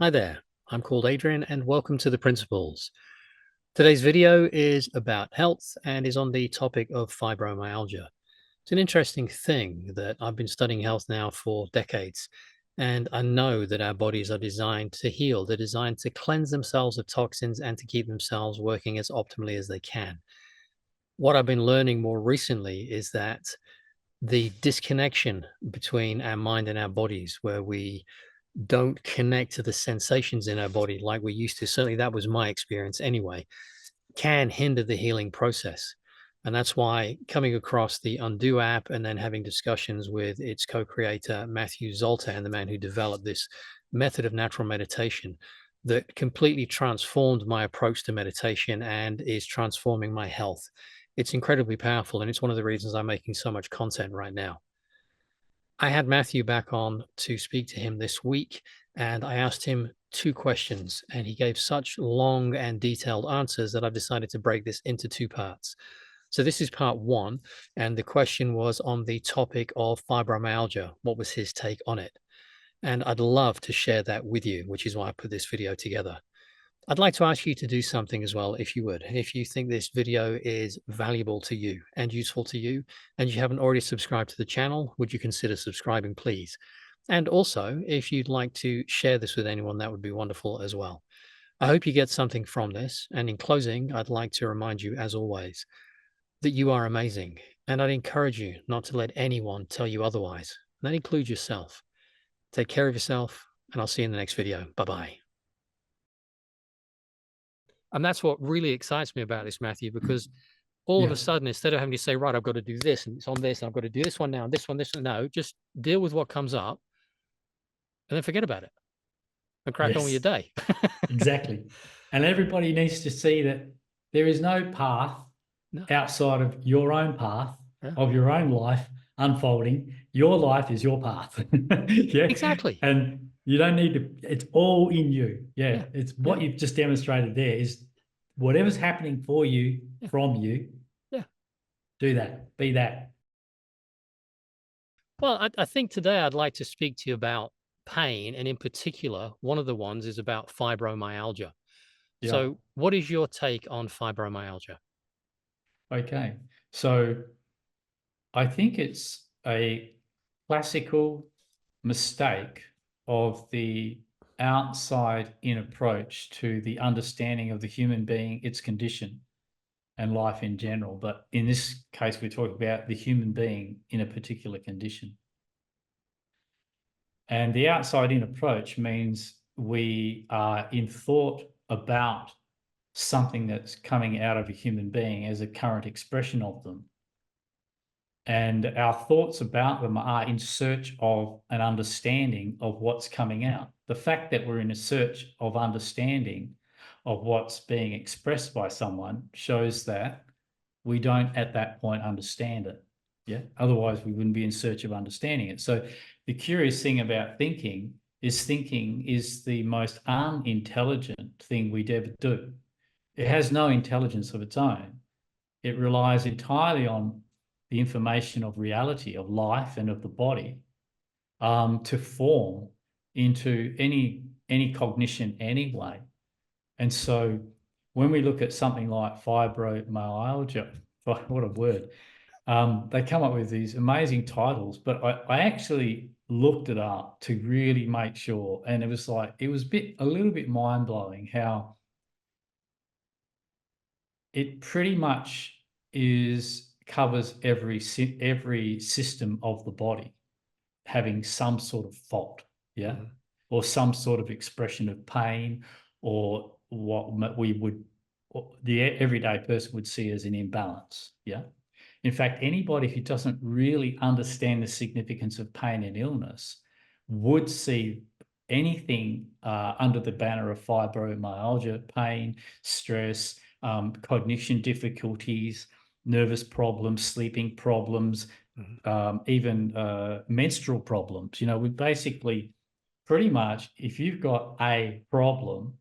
Hi there, I'm called Adrian and welcome to The Principles. Today's video is about health and is on the topic of fibromyalgia. It's an interesting thing that I've been studying health now for decades, and I know that our bodies are designed to heal. They're designed to cleanse themselves of toxins and to keep themselves working as optimally as they can. What I've been learning more recently is that the disconnection between our mind and our bodies, where we don't connect to the sensations in our body like we used to. Certainly, that was my experience anyway, can hinder the healing process. And that's why coming across the Undo app and then having discussions with its co creator, Matthew Zoltan, the man who developed this method of natural meditation, that completely transformed my approach to meditation and is transforming my health. It's incredibly powerful. And it's one of the reasons I'm making so much content right now. I had Matthew back on to speak to him this week, and I asked him two questions, and he gave such long and detailed answers that I've decided to break this into two parts. So, this is part one, and the question was on the topic of fibromyalgia. What was his take on it? And I'd love to share that with you, which is why I put this video together. I'd like to ask you to do something as well, if you would. If you think this video is valuable to you and useful to you, and you haven't already subscribed to the channel, would you consider subscribing, please? And also, if you'd like to share this with anyone, that would be wonderful as well. I hope you get something from this. And in closing, I'd like to remind you, as always, that you are amazing. And I'd encourage you not to let anyone tell you otherwise. And that includes yourself. Take care of yourself, and I'll see you in the next video. Bye bye. And that's what really excites me about this, Matthew, because all of Yeah. a sudden, instead of having to say, right, I've got to do this and it's on this, and I've got to do this one now, and this one, no, just deal with what comes up and then forget about it and crack on with your Yes, day. exactly. And everybody needs to see that there is no path No, outside of your own path yeah, of your own life unfolding. Your life is your path. Yeah. exactly. And you don't need to, it's all in you. Yeah, Yeah. It's yeah, what you've just demonstrated there is whatever's happening for you, yeah, from you, yeah. do that, be that. Well, I think today I'd like to speak to you about pain. And in particular, one of the ones is about fibromyalgia. Yeah. So, what is your take on fibromyalgia? Okay. So I think it's a classical mistake of the outside in approach to the understanding of the human being, its condition, and life in general. But in this case, we're talking about the human being in a particular condition. And the outside in approach means we are in thought about something that's coming out of a human being as a current expression of them. And our thoughts about them are in search of an understanding of what's coming out. The fact that we're in a search of understanding of what's being expressed by someone shows that we don't at that point understand it. Yeah. Otherwise, we wouldn't be in search of understanding it. So the curious thing about thinking is the most unintelligent thing we'd ever do. It has no intelligence of its own. It relies entirely on the information of reality, of life and of the body, to form into any cognition anyway. And so when we look at something like fibromyalgia, what a word, they come up with these amazing titles, but I actually looked it up to really make sure. And it was a little bit mind blowing how it pretty much covers every system of the body having some sort of fault, yeah, Mhm. or some sort of expression of pain, or what the everyday person would see as an imbalance, yeah. In fact, anybody who doesn't really understand the significance of pain and illness would see anything under the banner of fibromyalgia, pain, stress, cognition difficulties, nervous problems, sleeping problems, Mhm. even menstrual problems. We basically pretty much, if you've got a problem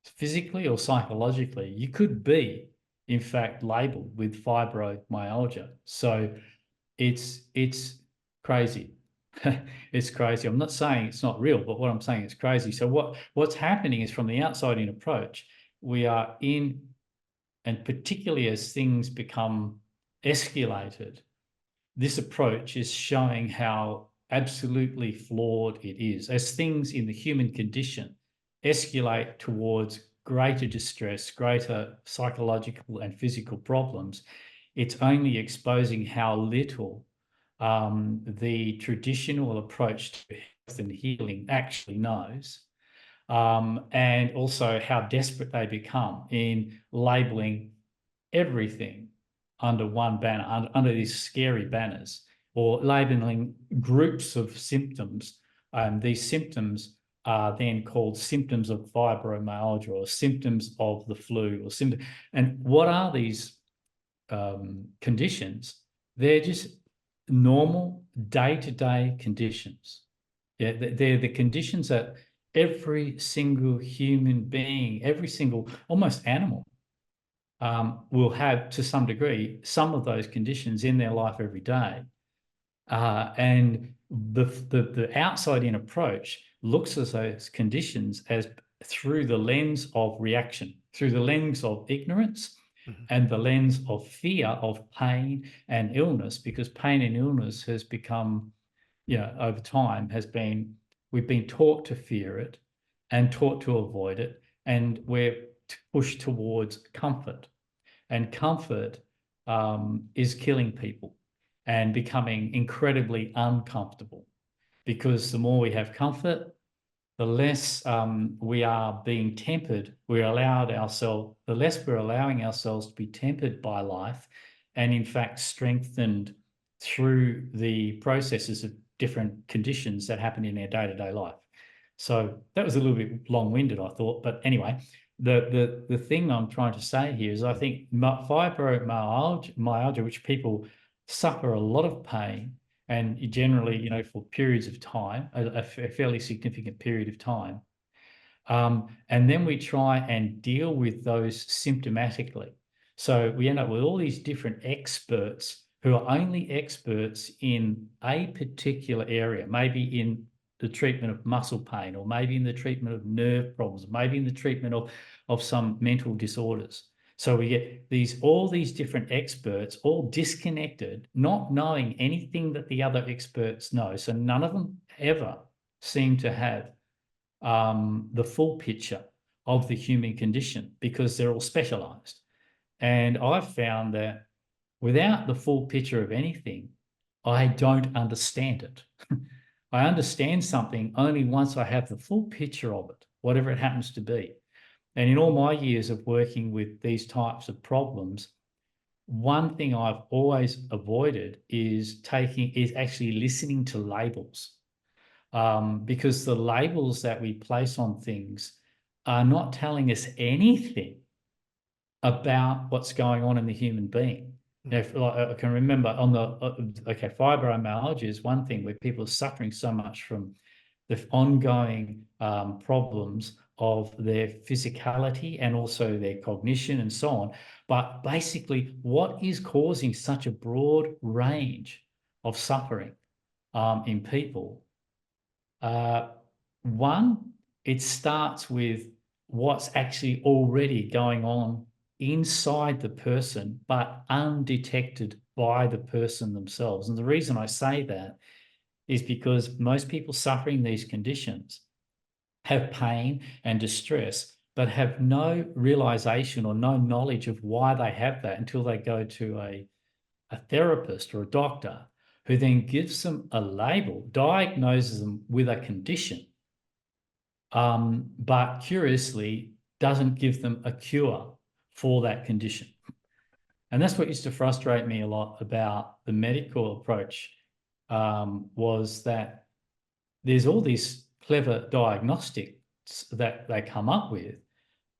physically or psychologically, you could be, in fact, labeled with fibromyalgia. So it's crazy. It's crazy. I'm not saying it's not real, but what I'm saying is crazy. So what's happening is, from the outside in approach, we are in, and particularly as things become escalated, this approach is showing how absolutely flawed it is. As things in the human condition escalate towards greater distress, greater psychological and physical problems, it's only exposing how little the traditional approach to health and healing actually knows, and also how desperate they become in labeling everything under one banner, under these scary banners, or labeling groups of symptoms. These symptoms are then called symptoms of fibromyalgia, or symptoms of the flu, or symptoms. And what are these conditions? They're just normal day-to-day conditions. Yeah, they're the conditions that every single human being, every single almost animal, will have, to some degree, some of those conditions in their life every day. And the outside-in approach looks at those conditions as through the lens of reaction, through the lens of ignorance, and the lens of fear of pain and illness, because pain and illness has become, over time, we've been taught to fear it and taught to avoid it, and we're pushed towards comfort. And comfort is killing people and becoming incredibly uncomfortable, because the more we have comfort, the less we are being tempered. The less we're allowing ourselves to be tempered by life, and in fact strengthened through the processes of different conditions that happen in our day-to-day life. So that was a little bit long-winded, I thought, but anyway, the thing I'm trying to say here is, I think fibromyalgia, which people suffer a lot of pain, and generally, for periods of time, a fairly significant period of time. And then we try and deal with those symptomatically. So we end up with all these different experts who are only experts in a particular area, maybe in the treatment of muscle pain, or maybe in the treatment of nerve problems, maybe in the treatment of some mental disorders. So we get all these different experts, all disconnected, not knowing anything that the other experts know. So none of them ever seem to have the full picture of the human condition, because they're all specialized. And I've found that without the full picture of anything, I don't understand it. I understand something only once I have the full picture of it, whatever it happens to be. And in all my years of working with these types of problems, one thing I've always avoided is actually listening to labels, because the labels that we place on things are not telling us anything about what's going on in the human being. I can remember fibromyalgia is one thing where people are suffering so much from the ongoing problems of their physicality and also their cognition and so on. But basically, what is causing such a broad range of suffering in people? One, it starts with what's actually already going on inside the person, but undetected by the person themselves. And the reason I say that is because most people suffering these conditions have pain and distress, but have no realization or no knowledge of why they have that until they go to a therapist or a doctor, who then gives them a label, diagnoses them with a condition, but curiously doesn't give them a cure for that condition. And that's what used to frustrate me a lot about the medical approach, was that there's all these clever diagnostics that they come up with,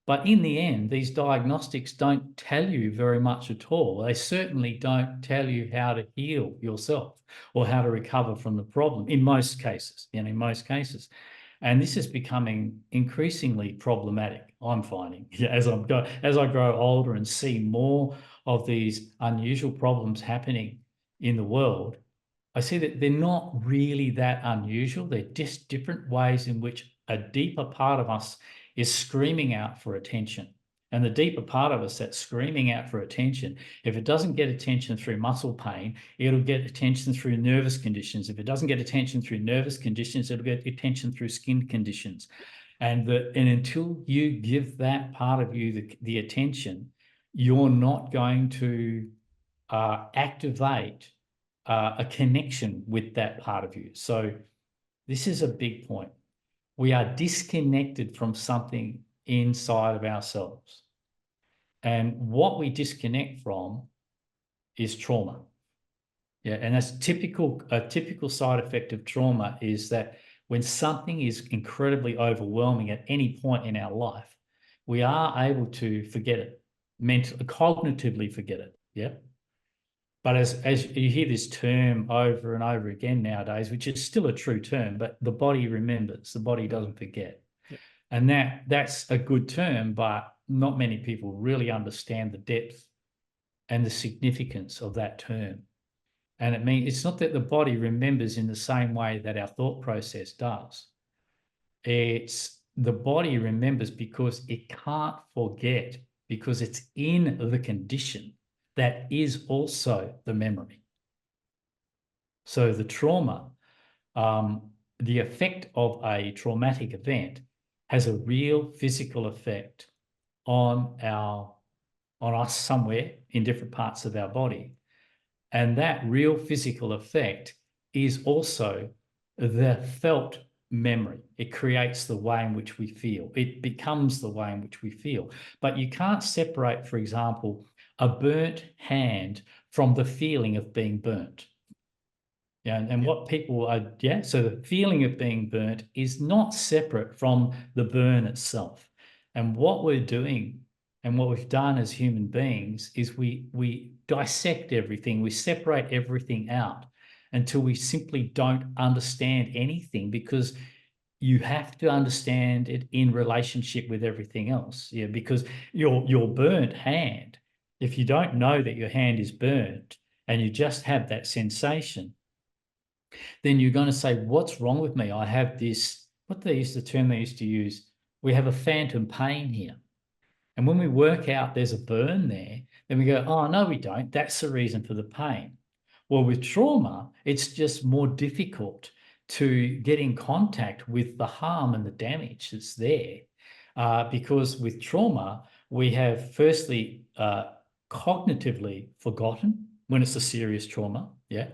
but in the end, these diagnostics don't tell you very much at all. They certainly don't tell you how to heal yourself or how to recover from the problem in most cases, And this is becoming increasingly problematic, I'm finding, as I grow older and see more of these unusual problems happening in the world. I see that they're not really that unusual. They're just different ways in which a deeper part of us is screaming out for attention. And the deeper part of us that's screaming out for attention, if it doesn't get attention through muscle pain, it'll get attention through nervous conditions. If it doesn't get attention through nervous conditions, it'll get attention through skin conditions. And until you give that part of you the attention, you're not going to activate a connection with that part of you. So this is a big point. We are disconnected from something inside of ourselves. And what we disconnect from is trauma. Yeah, and that's a typical side effect of trauma is that when something is incredibly overwhelming at any point in our life, we are able to forget it, cognitively forget it. Yeah. But as you hear this term over and over again nowadays, which is still a true term, but the body remembers, the body doesn't forget. Yep. And that's a good term, but not many people really understand the depth and the significance of that term. And it means it's not that the body remembers in the same way that our thought process does. It's the body remembers because it can't forget, because it's in the condition that is also the memory. So the trauma, the effect of a traumatic event has a real physical effect on us somewhere in different parts of our body. And that real physical effect is also the felt memory. It creates the way in which we feel. It becomes the way in which we feel. But you can't separate, for example, a burnt hand from the feeling of being burnt. Yeah, and what people are, so the feeling of being burnt is not separate from the burn itself. And what we're doing and what we've done as human beings is we dissect everything, we separate everything out until we simply don't understand anything, because you have to understand it in relationship with everything else. Yeah, because your burnt hand, if you don't know that your hand is burnt and you just have that sensation, then you're going to say, what's wrong with me? I have this, the term they used to use, we have a phantom pain here. And when we work out there's a burn there, then we go, oh, no, we don't. That's the reason for the pain. Well, with trauma, it's just more difficult to get in contact with the harm and the damage that's there. Because with trauma, we have firstly cognitively forgotten when it's a serious trauma. Yeah.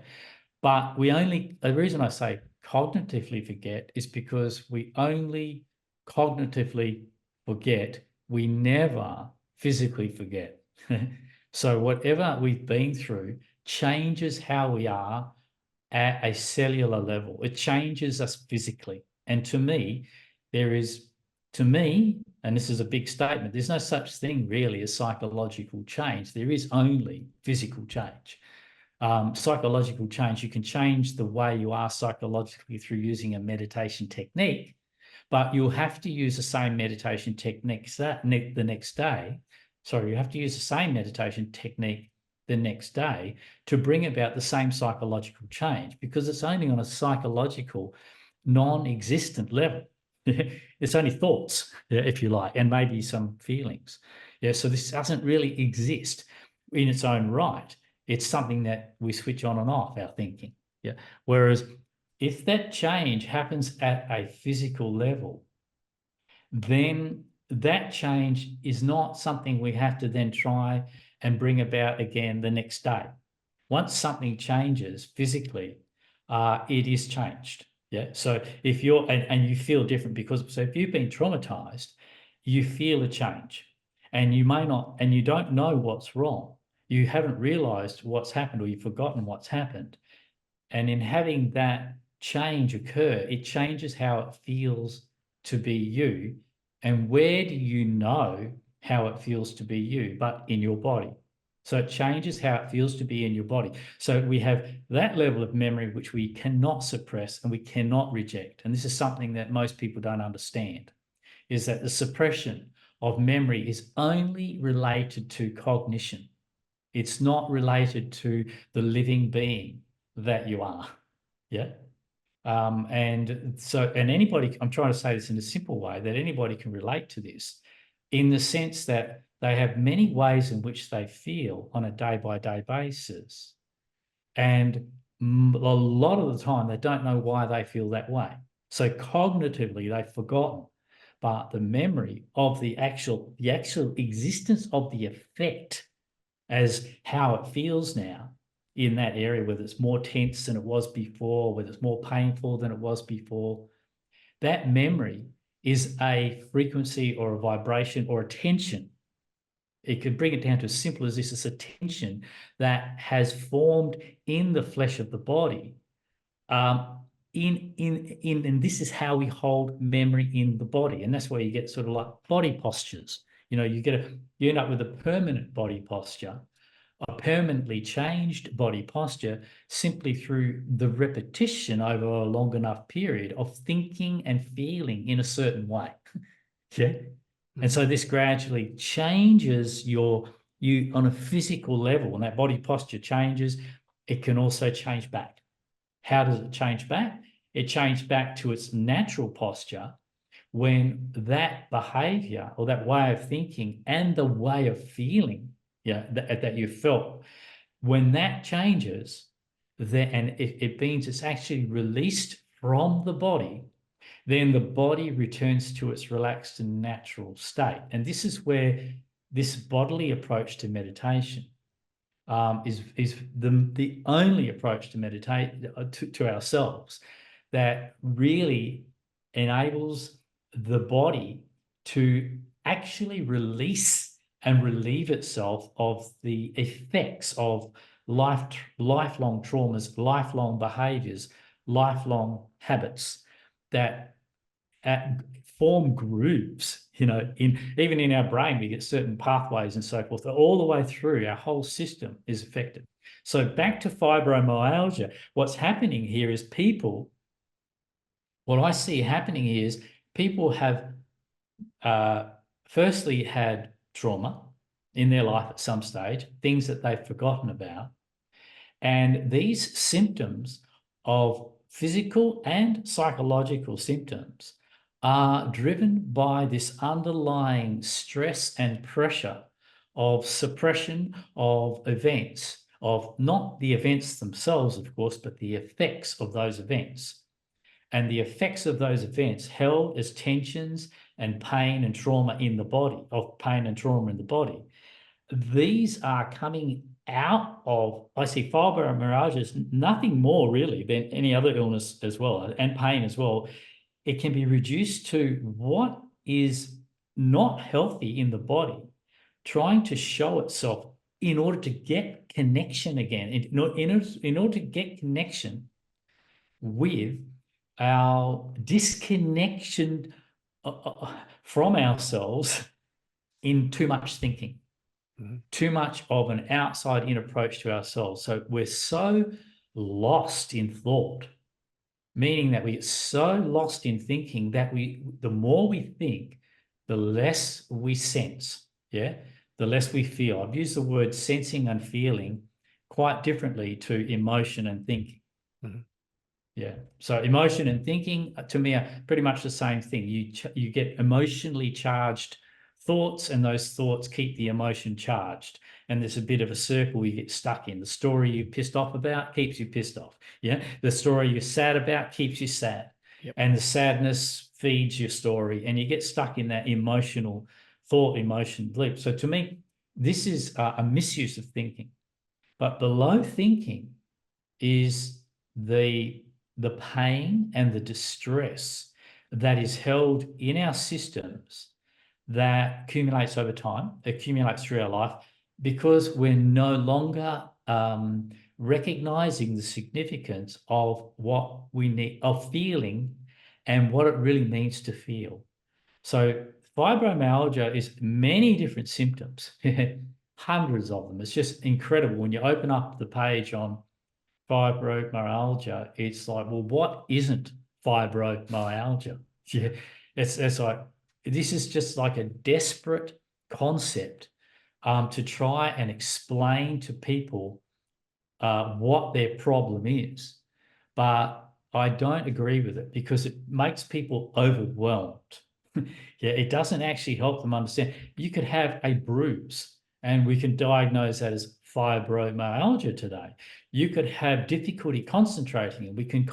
But the reason I say cognitively forget is because we only cognitively forget. We never physically forget. So whatever we've been through changes how we are at a cellular level. It changes us physically. And to me, and this is a big statement, there's no such thing really as psychological change. There is only physical change. Psychological change, you can change the way you are psychologically through using a meditation technique, but you'll have to use the same meditation techniques the next day. Sorry, you have to use the same meditation technique the next day to bring about the same psychological change, because it's only on a psychological, non-existent level. It's only thoughts, if you like, and maybe some feelings. Yeah, so this doesn't really exist in its own right. It's something that we switch on and off our thinking. Yeah. Whereas if that change happens at a physical level, then that change is not something we have to then try and bring about again the next day. Once something changes physically, it is changed. Yeah. So if you're, and you feel different so if you've been traumatized, you feel a change, and you may not, and you don't know what's wrong. You haven't realized what's happened, or you've forgotten what's happened. And in having that change occur, it changes how it feels to be you. And where do you know how it feels to be you? But in your body. So it changes how it feels to be in your body. So we have that level of memory which we cannot suppress and we cannot reject. And this is something that most people don't understand, is that the suppression of memory is only related to cognition. It's not related to the living being. that you are. Yeah. And anybody, I'm trying to say this in a simple way, that anybody can relate to this in the sense that they have many ways in which they feel on a day-by-day basis. And a lot of the time, they don't know why they feel that way. So cognitively, they've forgotten. But the memory of the actual existence of the effect as how it feels now in that area, whether it's more tense than it was before, whether it's more painful than it was before, that memory is a frequency or a vibration or a tension. It could bring it down to as simple as this: it's a tension that has formed in the flesh of the body. And this is how we hold memory in the body. And that's where you get sort of like body postures. You end up with a permanent body posture, a permanently changed body posture, simply through the repetition over a long enough period of thinking and feeling in a certain way. Yeah. And so this gradually changes you on a physical level, and that body posture changes. It can also change back. How does it change back? It changed back to its natural posture when that behavior or that way of thinking and the way of feeling, that you felt, when that changes, and it means it's actually released from the body, then the body returns to its relaxed and natural state. And this is where this bodily approach to meditation is the only approach to meditate to ourselves that really enables the body to actually release and relieve itself of the effects of lifelong traumas, lifelong behaviors, lifelong habits that form grooves, even in our brain. We get certain pathways and so forth, all the way through our whole system is affected. So back to fibromyalgia, what's happening here is what I see happening here is people have firstly had trauma in their life at some stage, things that they've forgotten about. And these symptoms of physical and psychological symptoms are driven by this underlying stress and pressure of suppression of events, of not the events themselves, of course, but the effects of those events. And the effects of those events held as tensions and pain and trauma in the body, These are coming out of, I see fibromyalgia as nothing more really than any other illness as well, and pain as well. It can be reduced to what is not healthy in the body, trying to show itself in order to get connection again, in order to get connection with our disconnection from ourselves in too much thinking. Too much of an outside-in approach to ourselves. So we're so lost in thought, meaning that we get so lost in thinking that the more we think, the less we sense, the less we feel. I've used the word sensing and feeling quite differently to emotion and thinking. Yeah. So emotion and thinking to me are pretty much the same thing. You get emotionally charged thoughts, and those thoughts keep the emotion charged. And there's a bit of a circle you get stuck in. The story you're pissed off about keeps you pissed off. Yeah. The story you're sad about keeps you sad. Yep. And the sadness feeds your story, and you get stuck in that emotion loop. So to me, this is a misuse of thinking. But below thinking is the pain and the distress that is held in our systems that accumulates over time, accumulates through our life, because we're no longer recognizing the significance of what we need, of feeling, and what it really means to feel. So fibromyalgia is many different symptoms, hundreds of them. It's just incredible. When you open up the page on fibromyalgia, it's like, well, what isn't fibromyalgia? Yeah, it's like, this is just like a desperate concept to try and explain to people what their problem is. But I don't agree with it because it makes people overwhelmed. Yeah, it doesn't actually help them understand. You could have a bruise, and we can diagnose that as fibromyalgia today. You could have difficulty concentrating, and we can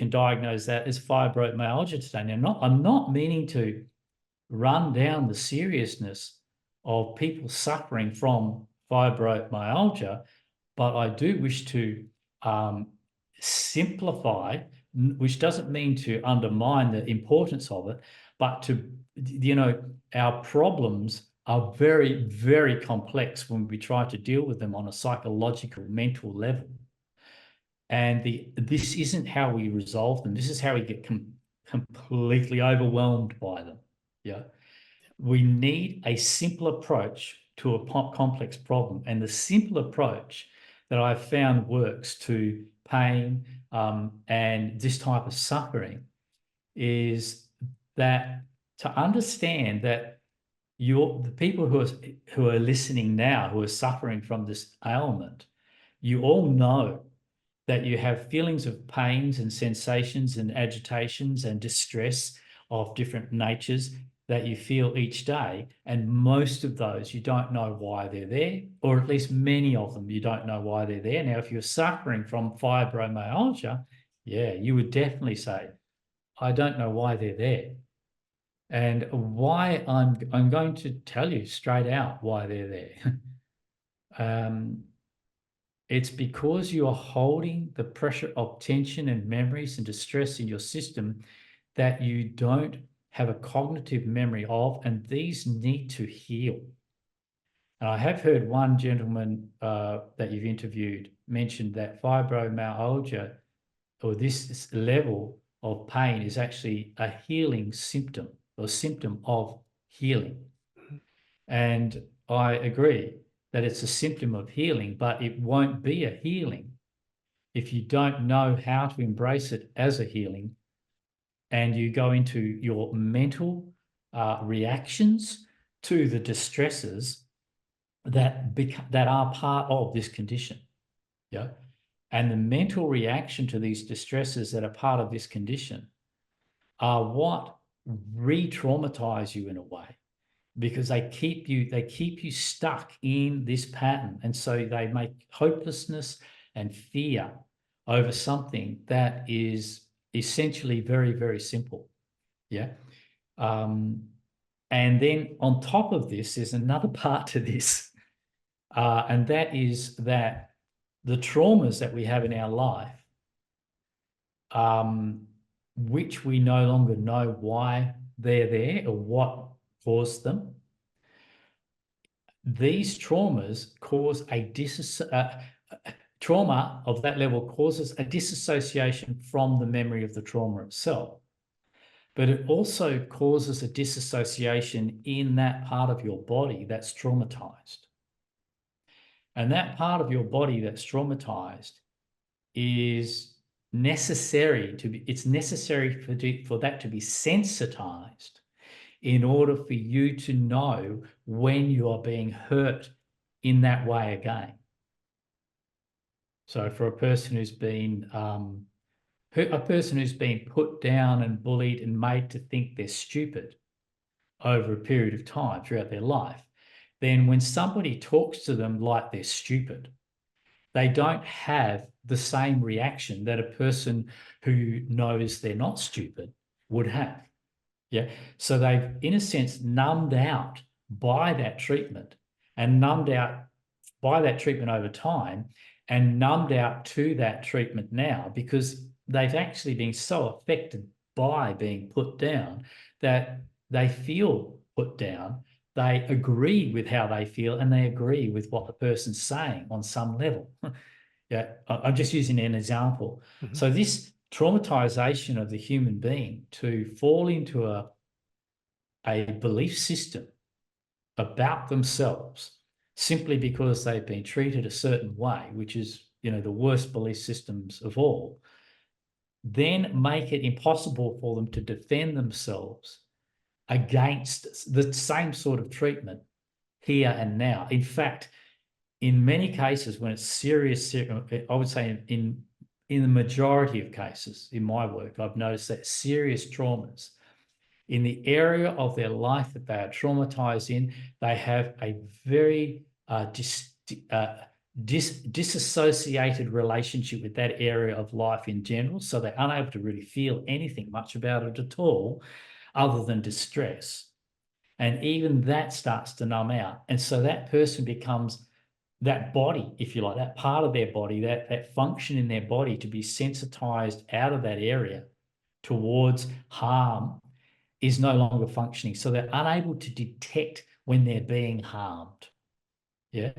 diagnose that as fibromyalgia today. Now, I'm not meaning to run down the seriousness of people suffering from fibromyalgia, but I do wish to simplify, which doesn't mean to undermine the importance of it, but to, our problems are very, very complex when we try to deal with them on a psychological, mental level. And this isn't how we resolve them. This is how we get completely overwhelmed by them. Yeah. We need a simple approach to a complex problem. And the simple approach that I've found works to pain and this type of suffering is that to understand that the people who are listening now, who are suffering from this ailment, you all know that you have feelings of pains and sensations and agitations and distress of different natures that you feel each day. And most of those, you don't know why they're there, or at least many of them, you don't know why they're there. Now, if you're suffering from fibromyalgia, yeah, you would definitely say, I don't know why they're there. And why I'm going to tell you straight out why they're there. It's because you are holding the pressure of tension and memories and distress in your system that you don't have a cognitive memory of, and these need to heal. And I have heard one gentleman that you've interviewed mention that fibromyalgia, or this level of pain, is actually a healing symptom, or symptom of healing. And I agree that it's a symptom of healing, but it won't be a healing if you don't know how to embrace it as a healing, and you go into your mental reactions to the distresses that are part of this condition. Yeah. And the mental reaction to these distresses that are part of this condition are what re-traumatize you in a way, because they keep you stuck in this pattern. And so they make hopelessness and fear over something that is essentially very, very simple. Yeah. And then on top of this, there's another part to this, and that is that the traumas that we have in our life, which we no longer know why they're there or what caused them, these traumas cause trauma of that level causes a disassociation from the memory of the trauma itself. But it also causes a disassociation in that part of your body that's traumatized. And that part of your body that's traumatized is necessary it's necessary for that to be sensitized in order for you to know when you are being hurt in that way again. So for a person who's been put down and bullied and made to think they're stupid over a period of time throughout their life, then when somebody talks to them like they're stupid, they don't have the same reaction that a person who knows they're not stupid would have. Yeah. So they've, in a sense, numbed out by that treatment, and numbed out by that treatment over time, and numbed out to that treatment now, because they've actually been so affected by being put down that they feel put down. They agree with how they feel, and they agree with what the person's saying on some level. Yeah, I'm just using an example. Mm-hmm. So this traumatization of the human being to fall into a belief system about themselves simply because they've been treated a certain way, which is, the worst belief systems of all, then make it impossible for them to defend themselves against the same sort of treatment here and now. In fact, in many cases, when it's serious, I would say in the majority of cases in my work, I've noticed that serious traumas in the area of their life that they are traumatized in, they have a very disassociated relationship with that area of life in general. So they're unable to really feel anything much about it at all, other than distress. And even that starts to numb out. And so that person becomes, that body, if you like, that part of their body, that function in their body to be sensitized out of that area towards harm is no longer functioning. So they're unable to detect when they're being harmed. Yeah.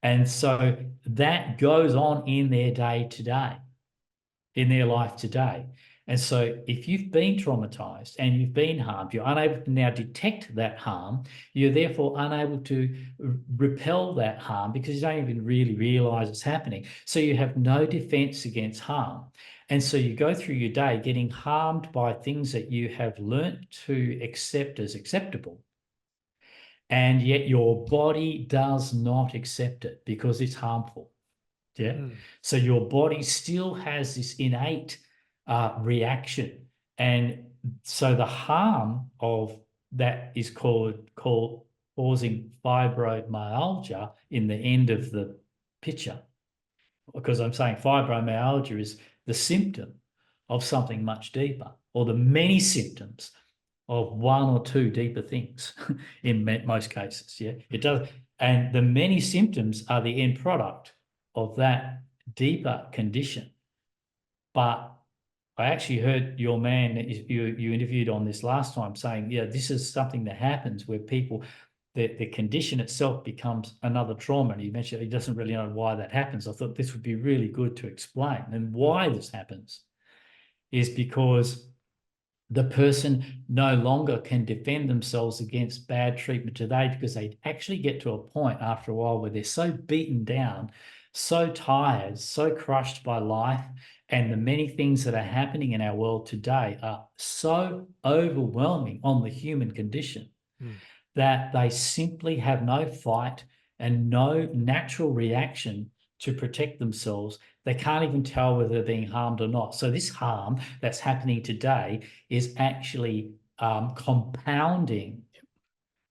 And so that goes on in their day to day, in their life today. And so if you've been traumatized and you've been harmed, you're unable to now detect that harm. You're therefore unable to repel that harm because you don't even really realize it's happening. So you have no defense against harm. And so you go through your day getting harmed by things that you have learnt to accept as acceptable. And yet your body does not accept it because it's harmful. Yeah. So your body still has this innate reaction. And so the harm of that is called causing fibromyalgia in the end of the picture. Because I'm saying fibromyalgia is the symptom of something much deeper, or the many symptoms of one or two deeper things in most cases. Yeah, it does. And the many symptoms are the end product of that deeper condition. But I actually heard your man that you interviewed on this last time saying, yeah, this is something that happens where people, the condition itself becomes another trauma. And he mentioned he doesn't really know why that happens. I thought this would be really good to explain. And why this happens is because the person no longer can defend themselves against bad treatment today, because they actually get to a point after a while where they're so beaten down, so tired, so crushed by life, and the many things that are happening in our world today are so overwhelming on the human condition that they simply have no fight and no natural reaction to protect themselves. They can't even tell whether they're being harmed or not. So this harm that's happening today is actually compounding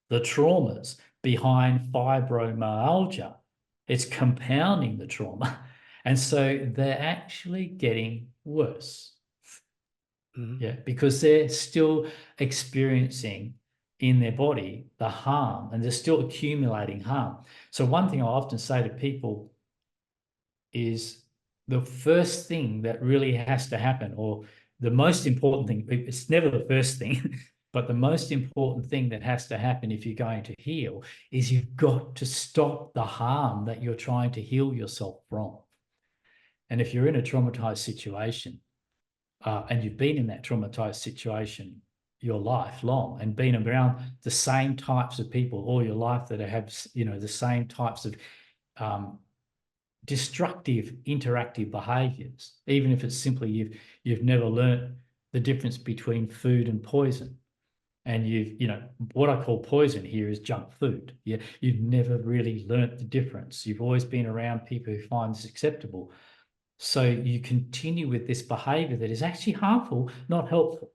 the traumas behind fibromyalgia. It's compounding the trauma. And so they're actually getting worse. Yeah, because they're still experiencing in their body the harm, and they're still accumulating harm. So one thing I often say to people is the first thing that really has to happen, or the most important thing, it's never the first thing, but the most important thing that has to happen if you're going to heal is you've got to stop the harm that you're trying to heal yourself from. And if you're in a traumatized situation, and you've been in that traumatized situation your life long and been around the same types of people all your life that have, the same types of destructive interactive behaviors, even if it's simply you've never learnt the difference between food and poison. And what I call poison here is junk food. Yeah, you've never really learnt the difference. You've always been around people who find this acceptable. So you continue with this behavior that is actually harmful, not helpful.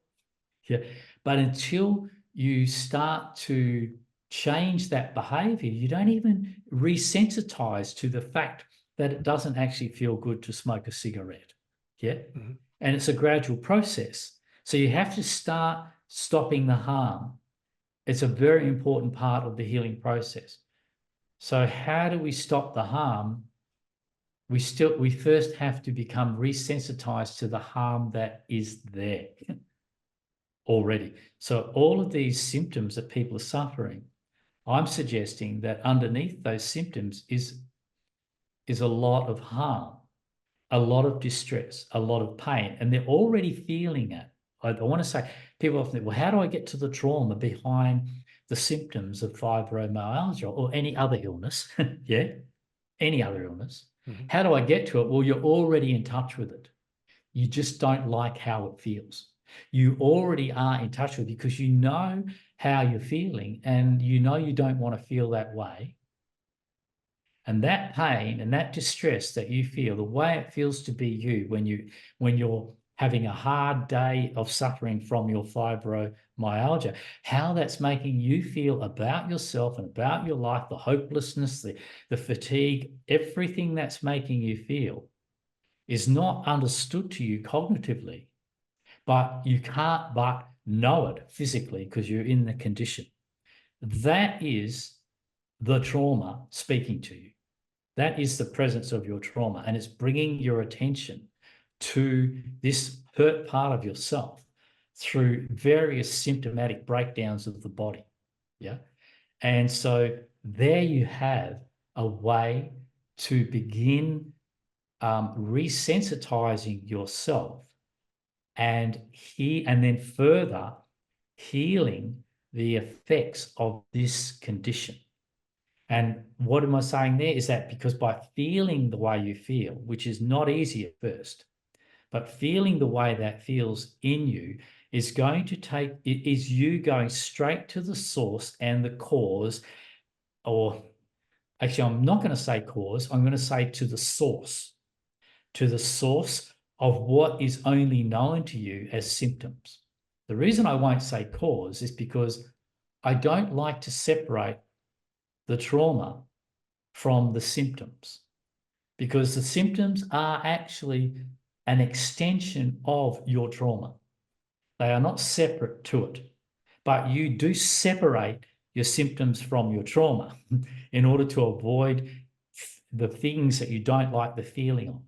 Yeah. But until you start to change that behavior, you don't even resensitize to the fact that it doesn't actually feel good to smoke a cigarette. Yeah. And it's a gradual process. So you have to start stopping the harm. It's a very important part of the healing process. So how do we stop the harm? We first have to become resensitized to the harm that is there already. So all of these symptoms that people are suffering, I'm suggesting that underneath those symptoms is a lot of harm, a lot of distress, a lot of pain, and they're already feeling it. I want to say, people often think, well, how do I get to the trauma behind the symptoms of fibromyalgia or any other illness? Yeah, any other illness. How do I get to it? Well, you're already in touch with it. You just don't like how it feels. You already are in touch with it because you know how you're feeling, and you know you don't want to feel that way. And that pain and that distress that you feel, the way it feels to be you when you're having a hard day of suffering from your fibromyalgia, how that's making you feel about yourself and about your life, the hopelessness, the fatigue, everything that's making you feel is not understood to you cognitively, but you can't but know it physically because you're in the condition. That is the trauma speaking to you. That is the presence of your trauma, and it's bringing your attention to this hurt part of yourself through various symptomatic breakdowns of the body. Yeah. And so there you have a way to begin resensitizing yourself and then further healing the effects of this condition. And what am I saying there is that because by feeling the way you feel, which is not easy at first, but feeling the way that feels in you is going to is you going straight to the source and the cause, or actually, I'm not going to say cause, I'm going to say to the source of what is only known to you as symptoms. The reason I won't say cause is because I don't like to separate the trauma from the symptoms, because the symptoms are actually an extension of your trauma. They are not separate to it, but you do separate your symptoms from your trauma in order to avoid the things that you don't like the feeling of.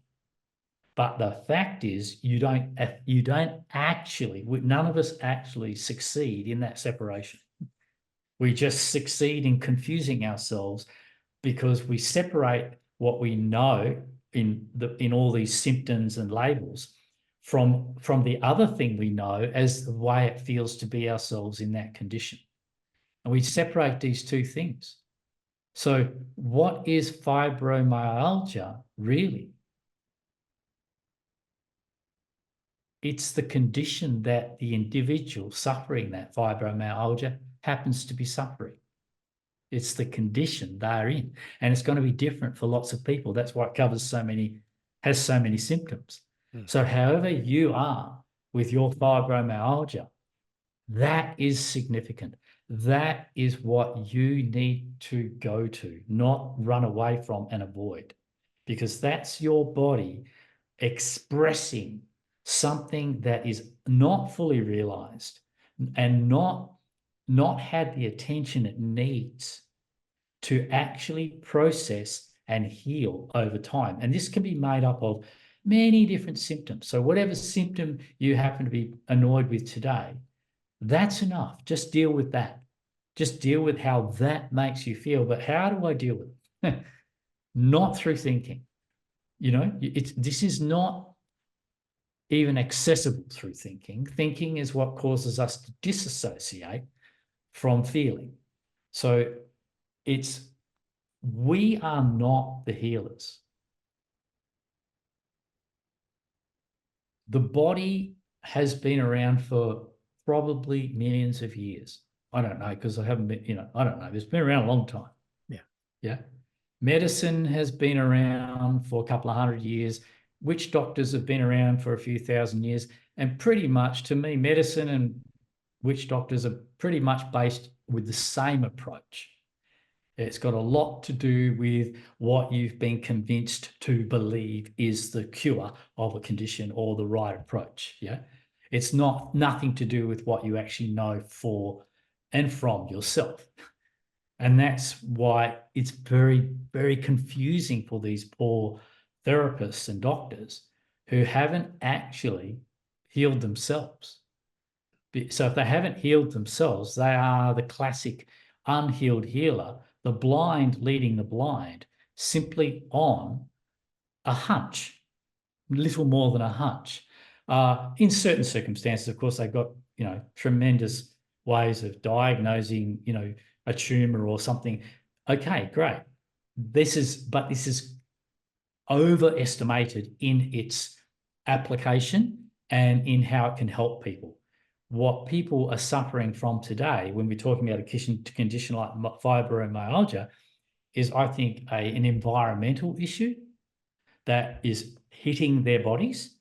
But the fact is, you don't actually, none of us actually succeed in that separation. We just succeed in confusing ourselves because we separate what we know in all these symptoms and labels from the other thing we know as the way it feels to be ourselves in that condition. And we separate these two things. So what is fibromyalgia really? It's the condition that the individual suffering that fibromyalgia happens to be suffering. It's the condition they're in. And it's going to be different for lots of people. That's why it has so many symptoms. So however you are with your fibromyalgia, that is significant. That is what you need to go to, not run away from and avoid, because that's your body expressing something that is not fully realized and not had the attention it needs to actually process and heal over time. And this can be made up of many different symptoms. So whatever symptom you happen to be annoyed with today, that's enough. Just deal with that. Just deal with how that makes you feel. But how do I deal with it? Not through thinking. You know, this is not even accessible through thinking. Thinking is what causes us to disassociate from feeling. So we are not the healers. The body has been around for probably millions of years. I don't know, because I haven't been, I don't know. It's been around a long time. Yeah. Yeah. Medicine has been around for a couple of hundred years. Witch doctors have been around for a few thousand years. And pretty much, to me, medicine and witch doctors are pretty much based with the same approach. It's got a lot to do with what you've been convinced to believe is the cure of a condition or the right approach. Yeah. It's nothing to do with what you actually know for and from yourself. And that's why it's very, very confusing for these poor therapists and doctors who haven't actually healed themselves. So if they haven't healed themselves, they are the classic unhealed healer, the blind leading the blind, simply on a hunch, little more than a hunch. In certain circumstances, of course, they've got, tremendous ways of diagnosing, a tumor or something. Okay, great. This is overestimated in its application and in how it can help people. What people are suffering from today, when we're talking about a condition like fibromyalgia, is, I think, an environmental issue that is hitting their bodies,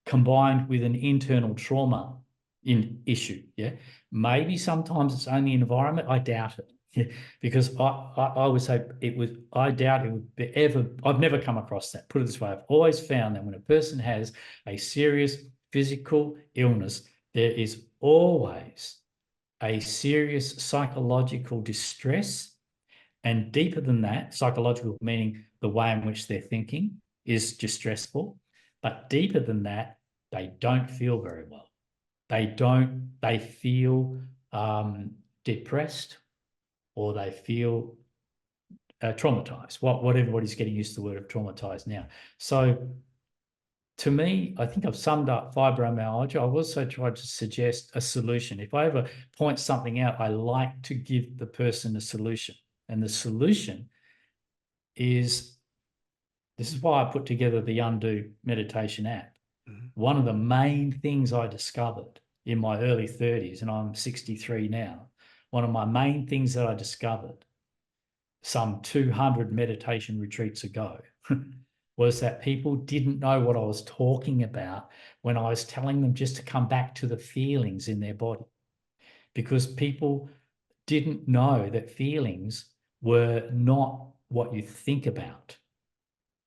combined with an internal trauma issue. Yeah, maybe sometimes it's only environment. I doubt it. Yeah, because I would say I doubt it would be ever. I've never come across that. Put it this way, I've always found that when a person has a serious physical illness, there is always a serious psychological distress. And deeper than that, psychological meaning the way in which they're thinking is distressful. But deeper than that, they don't feel very well. They feel depressed, or they feel traumatized. What everybody's getting used to the word of traumatized now. So to me, I think I've summed up fibromyalgia. I've also tried to suggest a solution. If I ever point something out, I like to give the person a solution. And the solution is, this is why I put together the Undo Meditation app. Mm-hmm. One of the main things I discovered in my early 30s, and I'm 63 now, one of my main things that I discovered some 200 meditation retreats ago was that people didn't know what I was talking about when I was telling them just to come back to the feelings in their body, because people didn't know that feelings were not what you think about.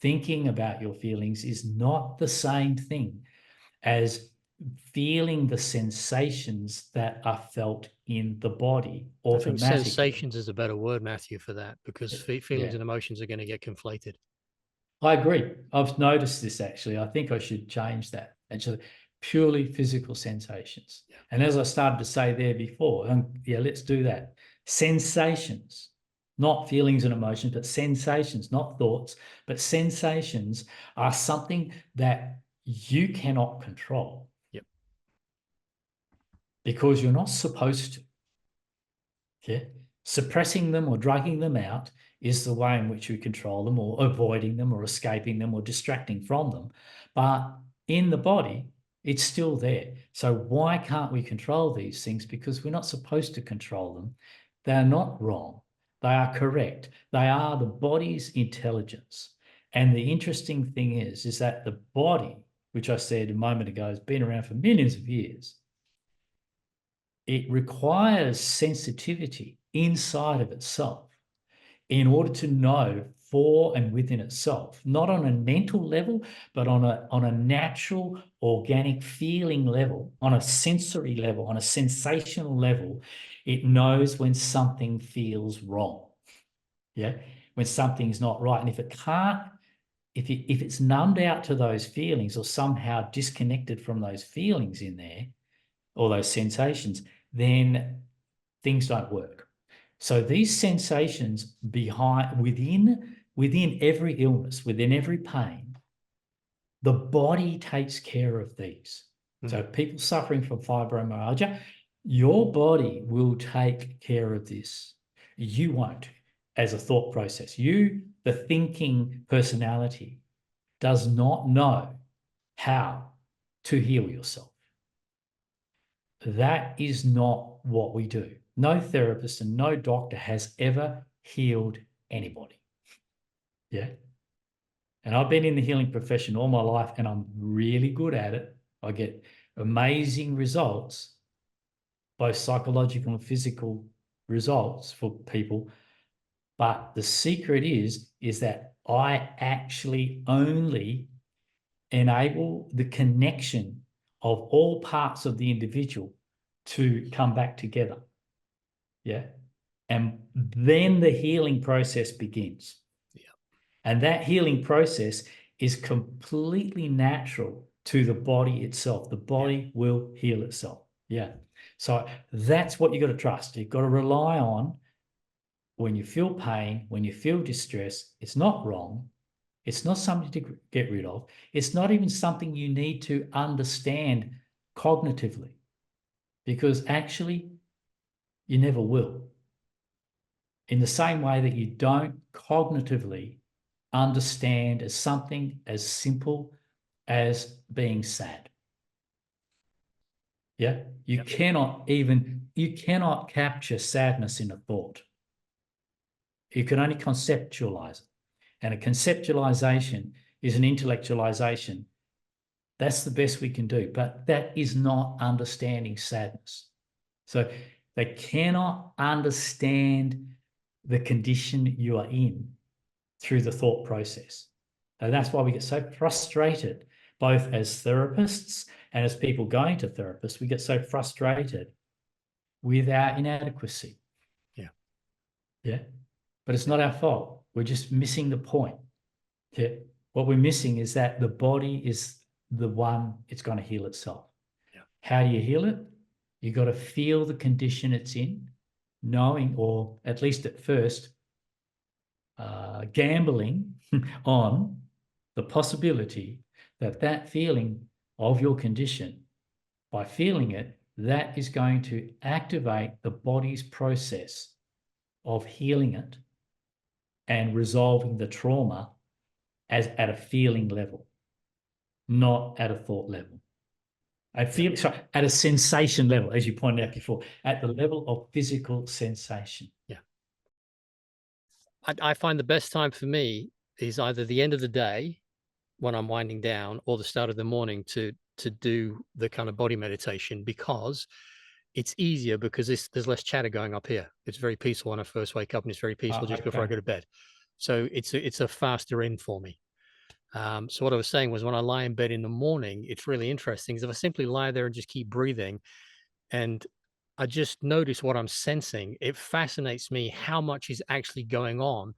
Thinking about your feelings is not the same thing as feeling the sensations that are felt in the body automatically. I think sensations is a better word, Matthew, for that, because feelings and emotions are going to get conflated. I agree. I've noticed this, actually. I think I should change that. Actually, purely physical sensations. Yeah. And as I started to say there before, yeah, let's do that. Sensations, not feelings and emotions, but sensations, not thoughts, but sensations are something that you cannot control. Yep. Because you're not supposed to. Yeah. Suppressing them or drugging them out is the way in which we control them, or avoiding them, or escaping them, or distracting from them. But in the body, it's still there. So why can't we control these things? Because we're not supposed to control them. They're not wrong. They are correct. They are the body's intelligence. And the interesting thing is that the body, which I said a moment ago, has been around for millions of years. It requires sensitivity inside of itself in order to know for and within itself, not on a mental level, but on a natural, organic feeling level, on a sensory level, on a sensational level. It knows when something feels wrong. Yeah, when something's not right. And if it can't, if it's numbed out to those feelings, or somehow disconnected from those feelings in there, or those sensations, then things don't work. So these sensations within every illness, within every pain, the body takes care of these. Mm. So people suffering from fibromyalgia, your body will take care of this. You won't, as a thought process. You, the thinking personality, does not know how to heal yourself. That is not what we do. No therapist and no doctor has ever healed anybody. Yeah. And I've been in the healing profession all my life, and I'm really good at it. I get amazing results, both psychological and physical results for people. But the secret is that I actually only enable the connection of all parts of the individual to come back together. Yeah. And then the healing process begins. Yeah. And that healing process is completely natural to the body itself. The body will heal itself. Yeah. So that's what you've got to trust. You've got to rely on, when you feel pain, when you feel distress, it's not wrong. It's not something to get rid of. It's not even something you need to understand cognitively, because actually you never will. In the same way that you don't cognitively understand as something as simple as being sad. Yeah, you cannot capture sadness in a thought. You can only conceptualize it. And a conceptualization is an intellectualization. That's the best we can do. But that is not understanding sadness. So they cannot understand the condition you are in through the thought process. And that's why we get so frustrated, both as therapists and as people going to therapists. We get so frustrated with our inadequacy. Yeah. Yeah. But it's not our fault. We're just missing the point. Yeah. What we're missing is that the body is the one it's going to heal itself. Yeah. How do you heal it? You got to feel the condition it's in, knowing, or at least at first, gambling on the possibility that that feeling of your condition, by feeling it, that is going to activate the body's process of healing it and resolving the trauma as at a feeling level, not at a thought level. Sorry, at a sensation level, as you pointed out before, at the level of physical sensation. Yeah. I find the best time for me is either the end of the day when I'm winding down, or the start of the morning to do the kind of body meditation, because it's easier, because there's less chatter going up here. It's very peaceful when I first wake up, and it's very peaceful just before I go to bed. So it's a faster in for me. So what I was saying was, when I lie in bed in the morning, it's really interesting, because if I simply lie there and just keep breathing, and I just notice what I'm sensing, it fascinates me how much is actually going on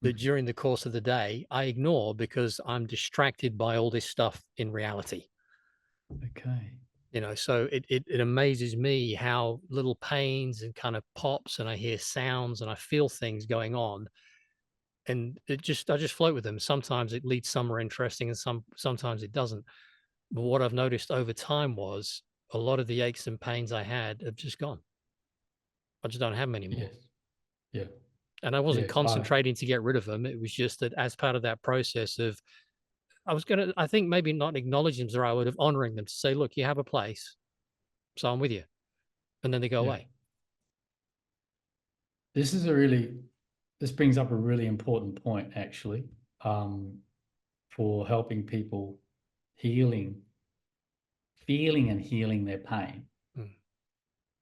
that during the course of the day I ignore, because I'm distracted by all this stuff in reality. Okay. So it amazes me how little pains and kind of pops, and I hear sounds and I feel things going on, and I just float with them. Sometimes it leads somewhere interesting, and sometimes it doesn't. But what I've noticed over time was, a lot of the aches and pains I had have just gone. I just don't have them anymore. Yes. Yeah. And I wasn't Yeah. concentrating to get rid of them. It was just that, as part of that process of, I think maybe not acknowledge them, or I would have honoring them, to say, look, you have a place, so I'm with you. And then they go away. This brings up a really important point, actually, for helping people feeling and healing their pain.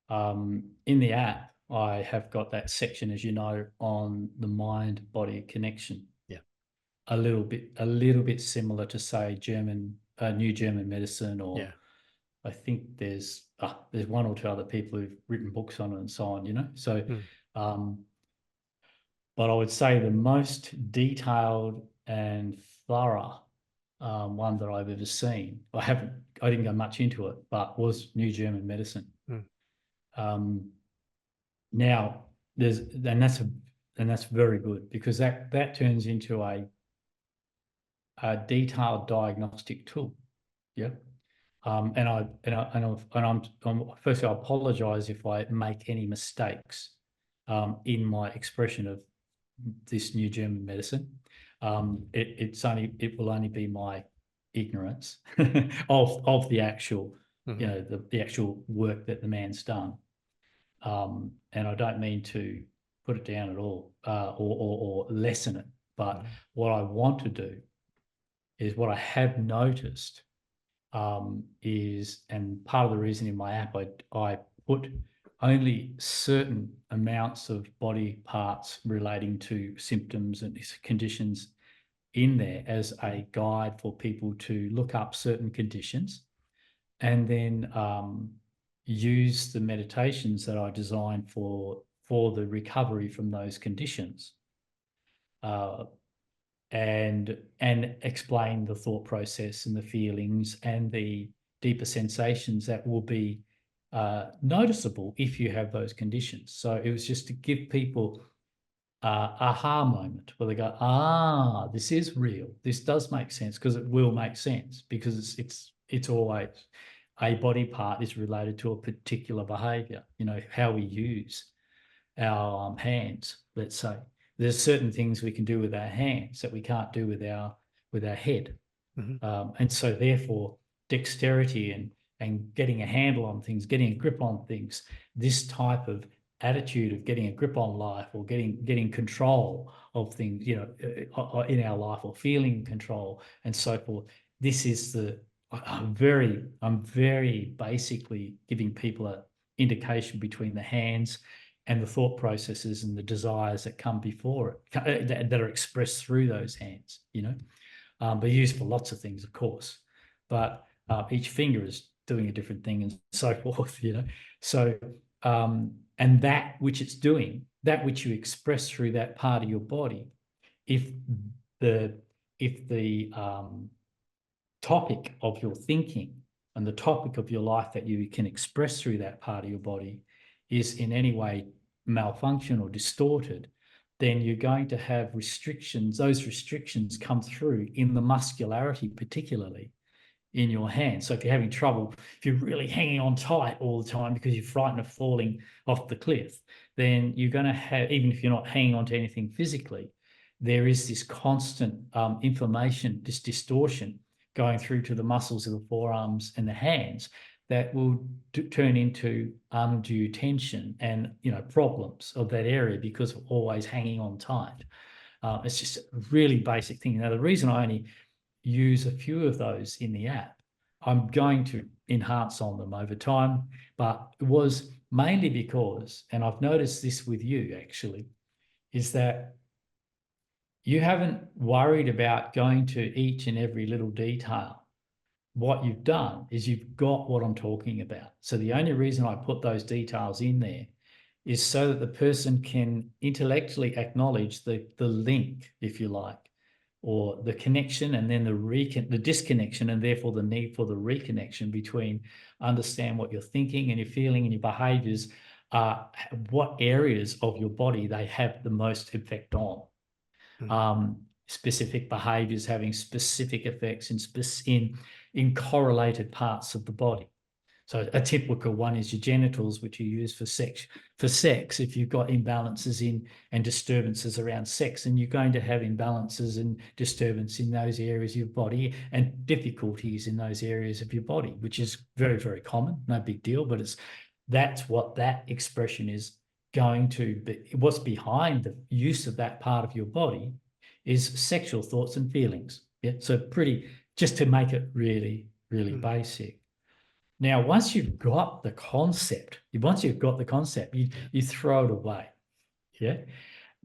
In the app, I have got that section, as you know, on the mind-body connection. Yeah. A little bit similar to, say, New German medicine, or Yeah. I think there's one or two other people who've written books on it and so on, So, but I would say the most detailed and thorough one that I've ever seen, I didn't go much into it, but was New German medicine. Now that's very good, because that turns into a detailed diagnostic tool. Yeah. Firstly, I apologize if I make any mistakes in my expression of this New German medicine. It will only be my ignorance of the actual, the actual work that the man's done. And I don't mean to put it down at all, or lessen it. But what I want to do is, what I have noticed is, and part of the reason in my app, I put only certain amounts of body parts relating to symptoms and conditions in there as a guide for people to look up certain conditions, and then use the meditations that I designed for the recovery from those conditions, and explain the thought process and the feelings and the deeper sensations that will be noticeable if you have those conditions. So it was just to give people aha moment, where they go, this is real. This does make sense, because it will make sense, because it's always a body part is related to a particular behavior. How we use our hands, let's say. There's certain things we can do with our hands that we can't do with our head. And so therefore, dexterity and getting a handle on things, getting a grip on things, this type of attitude of getting a grip on life, or getting control of things, in our life, or feeling control and so forth. This is I'm very basically giving people an indication between the hands and the thought processes and the desires that come before it, that are expressed through those hands. They're used for lots of things, of course, but each finger is doing a different thing and so forth. So and that which it's doing, that which you express through that part of your body, if the topic of your thinking and the topic of your life that you can express through that part of your body is in any way malfunction or distorted, then you're going to have restrictions. Those restrictions come through in the muscularity, particularly in your hand. So if you're having trouble, if you're really hanging on tight all the time because you're frightened of falling off the cliff, then you're going to have, even if you're not hanging on to anything physically, there is this constant inflammation, this distortion going through to the muscles of the forearms and the hands that will turn into undue tension and problems of that area because of always hanging on tight. It's just a really basic thing. Now, the reason I only use a few of those in the app, I'm going to enhance on them over time, but it was mainly because, and I've noticed this with you actually, is that you haven't worried about going to each and every little detail. What you've done is you've got what I'm talking about. So the only reason I put those details in there is so that the person can intellectually acknowledge the link, if you like, or the connection, and then the disconnection, and therefore the need for the reconnection between understand what you're thinking and you're feeling and your behaviors, what areas of your body they have the most effect on. Specific behaviors having specific effects in correlated parts of the body. So a typical one is your genitals, which you use for sex. If you've got imbalances in and disturbances around sex, and you're going to have imbalances and disturbance in those areas of your body and difficulties in those areas of your body, which is very, very common, no big deal, but that's what that expression is going to be. What's behind the use of that part of your body is sexual thoughts and feelings. Yeah. So just to make it really, really basic. Now, once you've got the concept, you throw it away. Yeah.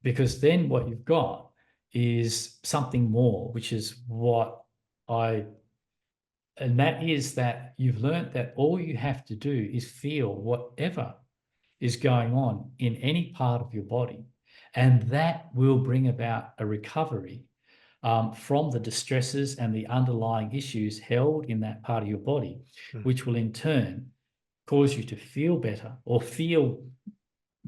Because then what you've got is something more, which is and that is that you've learned that all you have to do is feel whatever is going on in any part of your body, and that will bring about a recovery from the distresses and the underlying issues held in that part of your body, which will in turn cause you to feel better or feel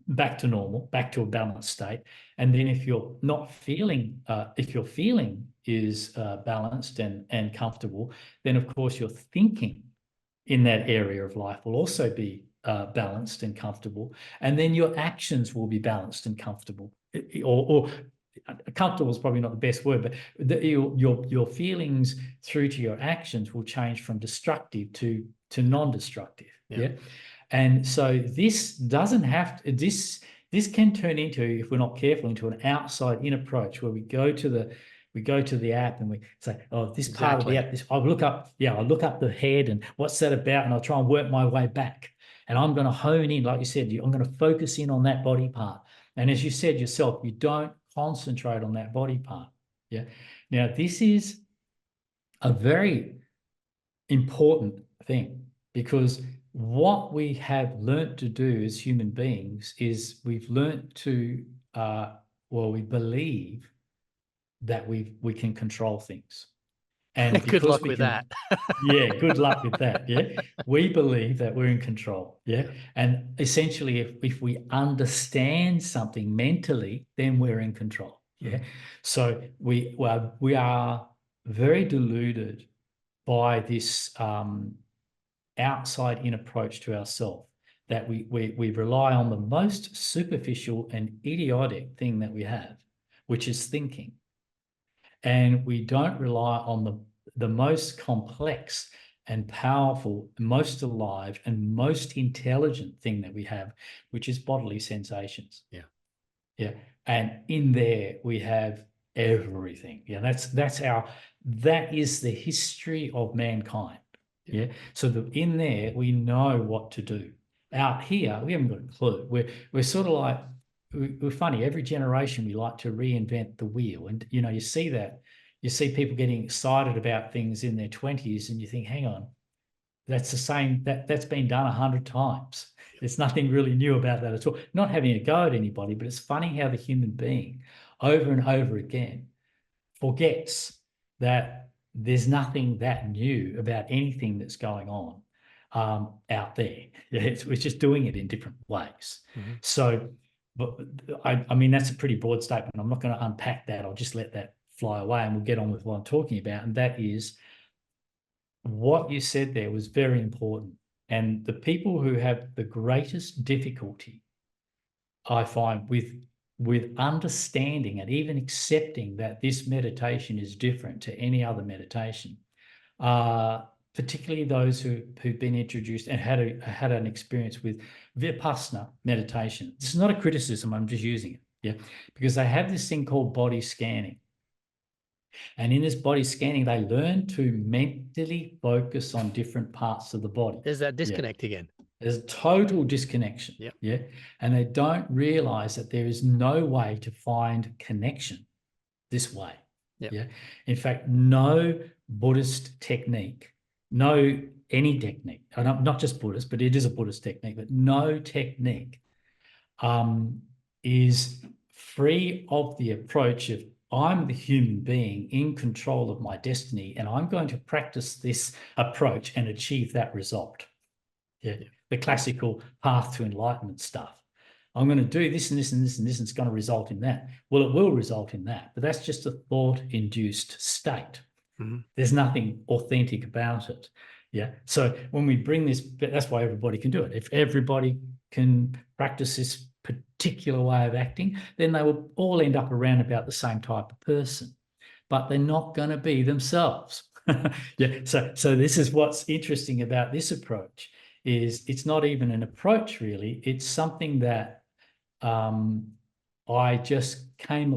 back to normal, back to a balanced state. And then if you're not feeling, if your feeling is balanced and comfortable, then of course your thinking in that area of life will also be balanced and comfortable. And then your actions will be balanced and comfortable, or comfortable is probably not the best word, but your feelings through to your actions will change from destructive to non-destructive. Yeah. And so this doesn't have to, this can turn into, if we're not careful, into an outside-in approach where we go to the app and we say, oh, this part of the app, I'll look up the head and what's that about, and I'll try and work my way back. And I'm going to hone in, like you said, I'm going to focus in on that body part. And as you said yourself, you don't concentrate on that body part. Yeah. Now, this is a very important thing, because what we have learnt to do as human beings is we've learnt to, we believe that we can control things. And good luck with that. Yeah, good luck with that. Yeah. We believe that we're in control. Yeah. And essentially, if we understand something mentally, then we're in control. Yeah. So we are very deluded by this outside-in approach to ourselves, that we rely on the most superficial and idiotic thing that we have, which is thinking. And we don't rely on the most complex and powerful, most alive and most intelligent thing that we have, which is bodily sensations. Yeah. Yeah. And in there we have everything. Yeah. That is the history of mankind. Yeah. So in there we know what to do. Out here, we haven't got a clue. We're sort of like, we're funny. Every generation we like to reinvent the wheel. And you see that. You see people getting excited about things in their 20s, and you think, hang on, that's the same, that's been done 100 times. There's nothing really new about that at all. Not having a go at anybody, but it's funny how the human being over and over again forgets that there's nothing that new about anything that's going on out there. It's just doing it in different ways. Mm-hmm. So, but I mean, that's a pretty broad statement. I'm not going to unpack that. I'll just let that fly away and we'll get on with what I'm talking about. And that is, what you said there was very important. And the people who have the greatest difficulty, I find, with understanding and even accepting that this meditation is different to any other meditation, particularly those who've been introduced and had an experience with Vipassana meditation. This is not a criticism, I'm just using it, yeah, because they have this thing called body scanning. And in this body scanning, they learn to mentally focus on different parts of the body. There's that disconnect again. There's a total disconnection. Yep. Yeah. And they don't realize that there is no way to find connection this way. Yep. Yeah. In fact, no Buddhist technique, any technique, not just Buddhist, but it is a Buddhist technique, but no technique is free of the approach of, I'm the human being in control of my destiny, and I'm going to practice this approach and achieve that result. Yeah. The classical path to enlightenment stuff. I'm going to do this and this and this and this, and it's going to result in that. Well, it will result in that, but that's just a thought-induced state. Mm-hmm. There's nothing authentic about it. Yeah. So when we bring this, that's why everybody can do it. If everybody can practice this particular way of acting, then they will all end up around about the same type of person, but they're not going to be themselves. Yeah. So this is what's interesting about this approach, is it's not even an approach really. It's something that I just came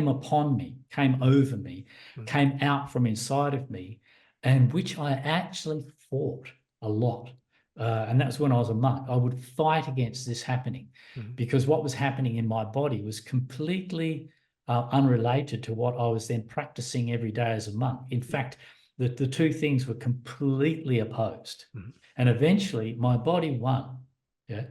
upon me, came over me, came out from inside of me, and which I actually fought a lot. And that was when I was a monk. I would fight against this happening because what was happening in my body was completely unrelated to what I was then practicing every day as a monk. In fact, the two things were completely opposed. And eventually my body won. Yeah.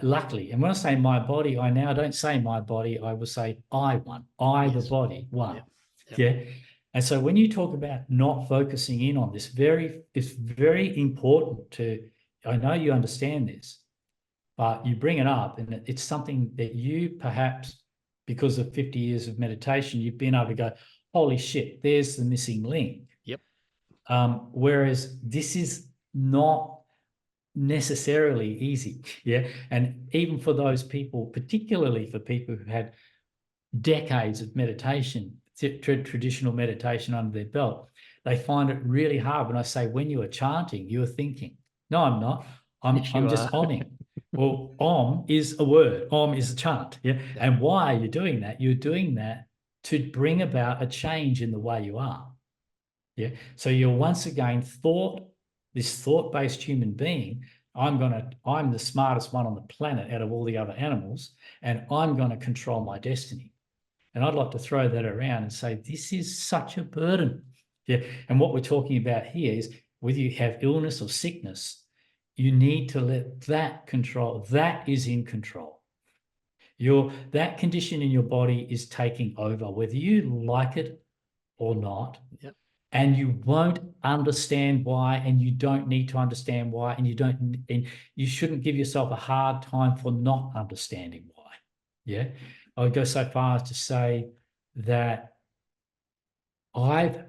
Luckily, and when I say my body, I now don't say my body, I will say I won. The body won. Yep. Yep. Yeah. And so when you talk about not focusing in on this, it's very important to, I know you understand this, but you bring it up, and it's something that you perhaps, because of 50 years of meditation, you've been able to go, holy shit, there's the missing link. Yep. Whereas this is not necessarily easy. Yeah. And even for those people, particularly for people who had decades of meditation, traditional meditation under their belt, they find it really hard when I say, when you are chanting, you are thinking. No, I'm not. I'm just omming. Well, om is a word. Om is a chant. Yeah. And why are you doing that? You're doing that to bring about a change in the way you are. Yeah. So you're once again this thought-based human being. I'm the smartest one on the planet out of all the other animals, and I'm going to control my destiny. And I'd like to throw that around and say, this is such a burden. Yeah. And what we're talking about here is, whether you have illness or sickness, you need to let that control. That is in control. That condition in your body is taking over, whether you like it or not. Yep. And you won't understand why, and you don't need to understand why, and you shouldn't give yourself a hard time for not understanding why. Yeah. I would go so far as to say that I've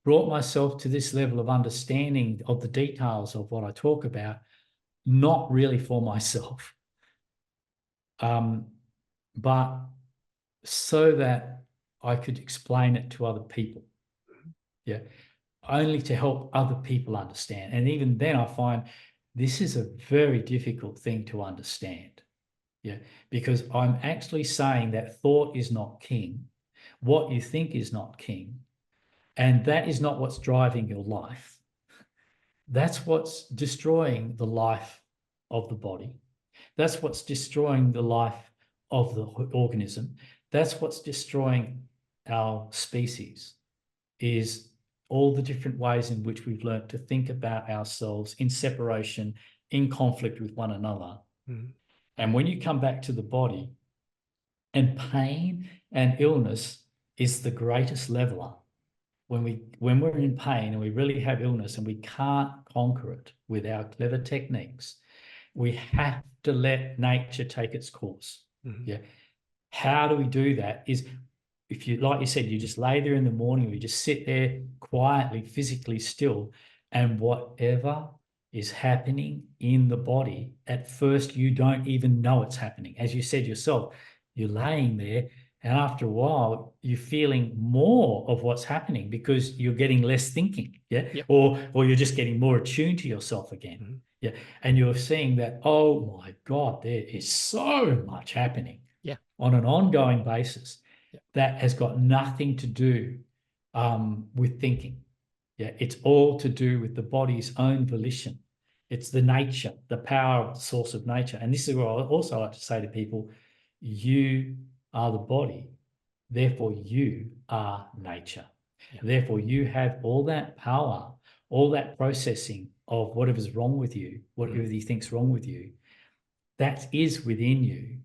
brought myself to this level of understanding of the details of what I talk about, not really for myself, but so that I could explain it to other people. Yeah. only to help other people understand. And even then I find this is a very difficult thing to understand. Yeah, because I'm actually saying that thought is not king. What you think is not king. And that is not what's driving your life. That's what's destroying the life of the body. That's what's destroying the life of the organism. That's what's destroying our species, is all the different ways in which we've learned to think about ourselves in separation, in conflict with one another. Mm-hmm. And when you come back to the body, and pain and illness is the greatest leveler. When we're in pain and we really have illness and we can't conquer it with our clever techniques, we have to let nature take its course. Mm-hmm. Yeah. How do we do that? Is if you, like you said, you just lay there in the morning, or you just sit there quietly, physically still, and whatever is happening in the body, at first you don't even know it's happening. As you said yourself, you're laying there, and after a while, you're feeling more of what's happening because you're getting less thinking, yeah, yep. or you're just getting more attuned to yourself again, mm-hmm. yeah, and you're seeing that, oh my God, there is so much happening, yeah, on an ongoing basis, yeah. That has got nothing to do with thinking, yeah, it's all to do with the body's own volition. It's the nature, the power, the source of nature, and this is what I also like to say to people: you are the body, therefore you are nature. Yeah. Therefore you have all that power, all that processing of whatever's wrong with you, whatever you think's wrong with you, that is within you.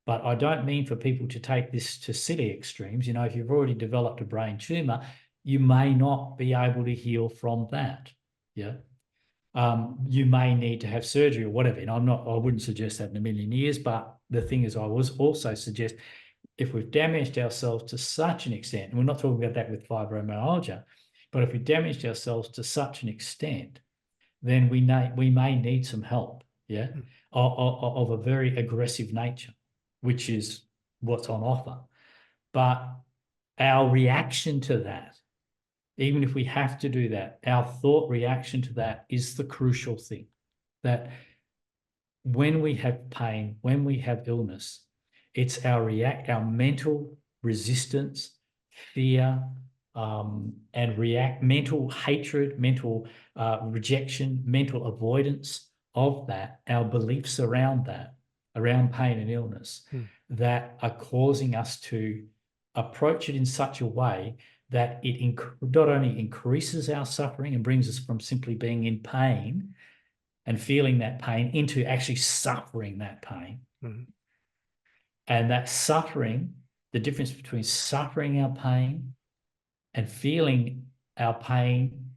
But I don't mean for people to take this to silly extremes. You know, if you've already developed a brain tumor, you may not be able to heal from that. Yeah. You may need to have surgery or whatever. And I wouldn't suggest that in a million years, but the thing is, I was also suggest, if we've damaged ourselves to such an extent, and we're not talking about that with fibromyalgia, but if we damaged ourselves to such an extent, then we may need some help, yeah, of a very aggressive nature, which is what's on offer. But our reaction to that, even if we have to do that, our thought reaction to that is the crucial thing. That when we have pain, when we have illness, it's our mental resistance, fear, and mental hatred, mental rejection, mental avoidance of that, our beliefs around that, around pain and illness, that are causing us to approach it in such a way that it not only increases our suffering and brings us from simply being in pain and feeling that pain into actually suffering that pain. Mm-hmm. And that suffering, the difference between suffering our pain and feeling our pain,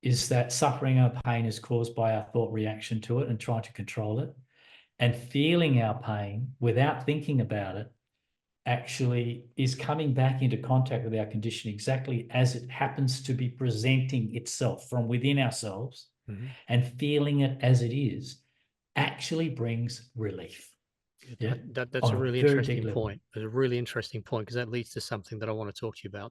is that suffering our pain is caused by our thought reaction to it and trying to control it. And feeling our pain without thinking about it actually is coming back into contact with our condition exactly as it happens to be presenting itself from within ourselves, and feeling it as it is actually brings relief. Yeah, that's a really interesting point. It's a really interesting point, because that leads to something that I want to talk to you about.